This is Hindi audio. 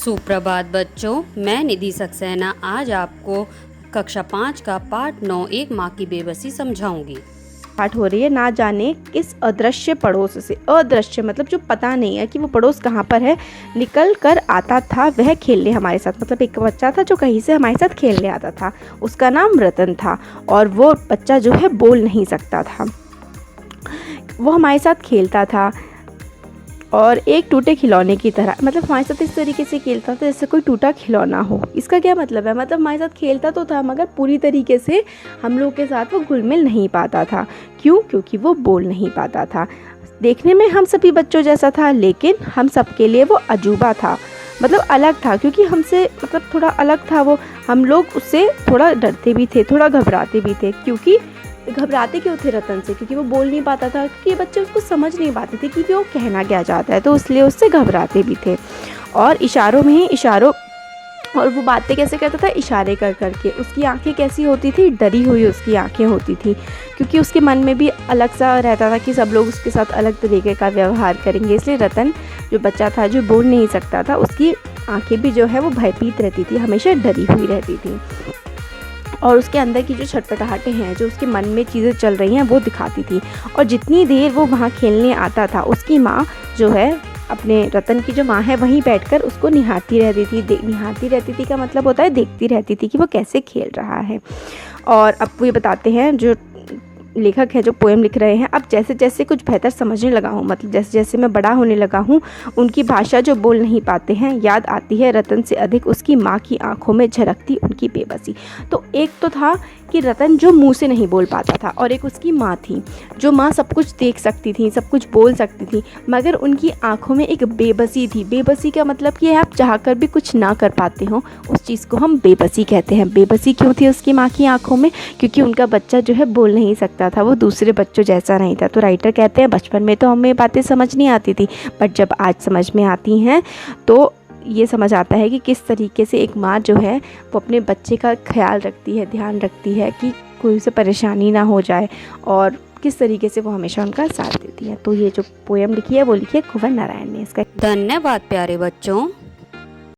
सुप्रभात बच्चों, मैं निधि सक्सेना आज आपको कक्षा 5 का पाठ 9 एक माँ की बेबसी समझाऊंगी। पाठ हो रही है ना जाने किस अदृश्य पड़ोस से। अदृश्य मतलब जो पता नहीं है कि वो पड़ोस कहाँ पर है, निकल कर आता था वह खेलने हमारे साथ। मतलब एक बच्चा था जो कहीं से हमारे साथ खेलने आता था, उसका नाम रतन था और वो बच्चा जो है बोल नहीं सकता था। वो हमारे साथ खेलता था और एक टूटे खिलौने की तरह, मतलब हमारे साथ इस तरीके से खेलता था जैसे कोई टूटा खिलौना हो। इसका क्या मतलब है? मतलब हमारे साथ खेलता तो था मगर पूरी तरीके से हम लोग के साथ वो घुल मिल नहीं पाता था। क्यों? क्योंकि वो बोल नहीं पाता था। देखने में हम सभी बच्चों जैसा था, लेकिन हम सबके लिए वो अजूबा था, मतलब अलग था। क्योंकि हमसे मतलब थोड़ा अलग था वो। हम लोग उससे थोड़ा डरते भी थे, थोड़ा घबराते भी थे। क्योंकि घबराते क्यों थे रतन से? क्योंकि वो बोल नहीं पाता था, क्योंकि ये बच्चे उसको समझ नहीं पाते थे कि वो कहना क्या चाहता है, तो इसलिए उससे घबराते भी थे। और इशारों में ही इशारों, और वो बातें कैसे करता था? इशारे कर करके। उसकी आंखें कैसी होती थी? डरी हुई उसकी आंखें होती थी, क्योंकि उसके मन में भी अलग सा रहता था कि सब लोग उसके साथ अलग तरीके का व्यवहार करेंगे। इसलिए रतन जो बच्चा था जो बोल नहीं सकता था, उसकी आंखें भी जो है वो भयभीत रहती थी, हमेशा डरी हुई रहती थी। और उसके अंदर की जो छटपटाहटें हैं, जो उसके मन में चीज़ें चल रही हैं, वो दिखाती थी। और जितनी देर वो वहाँ खेलने आता था, उसकी माँ जो है, अपने रतन की जो माँ है, वहीं बैठकर उसको निहारती रहती थी। निहारती रहती थी का मतलब होता है देखती रहती थी कि वो कैसे खेल रहा है। और अब वो ये बताते हैं, जो लेखक है जो पोएम लिख रहे हैं, अब जैसे जैसे कुछ बेहतर समझने लगा हूँ, मतलब जैसे जैसे मैं बड़ा होने लगा हूँ, उनकी भाषा जो बोल नहीं पाते हैं, याद आती है रतन से अधिक उसकी माँ की आंखों में झलकती उनकी बेबसी। तो एक तो था कि रतन जो मुंह से नहीं बोल पाता था, और एक उसकी माँ थी जो माँ सब कुछ देख सकती थी, सब कुछ बोल सकती थी, मगर उनकी आंखों में एक बेबसी थी। बेबसी का मतलब कि आप चाहकर भी कुछ ना कर पाते हो, उस चीज़ को हम बेबसी कहते हैं। बेबसी क्यों थी उसकी माँ की आंखों में? क्योंकि उनका बच्चा जो है बोल नहीं सकता था, वो दूसरे बच्चों जैसा नहीं था। तो राइटर कहते हैं बचपन में तो हमें बातें समझ नहीं आती थी, बट जब आज समझ में आती हैं तो ये समझ आता है कि किस तरीके से एक माँ जो है वो अपने बच्चे का ख्याल रखती है, ध्यान रखती है कि कोई उसे परेशानी ना हो जाए, और किस तरीके से वो हमेशा उनका साथ देती है। तो ये जो पोएम लिखी है वो लिखी है कुंवर नारायण ने। इसका धन्यवाद प्यारे बच्चों।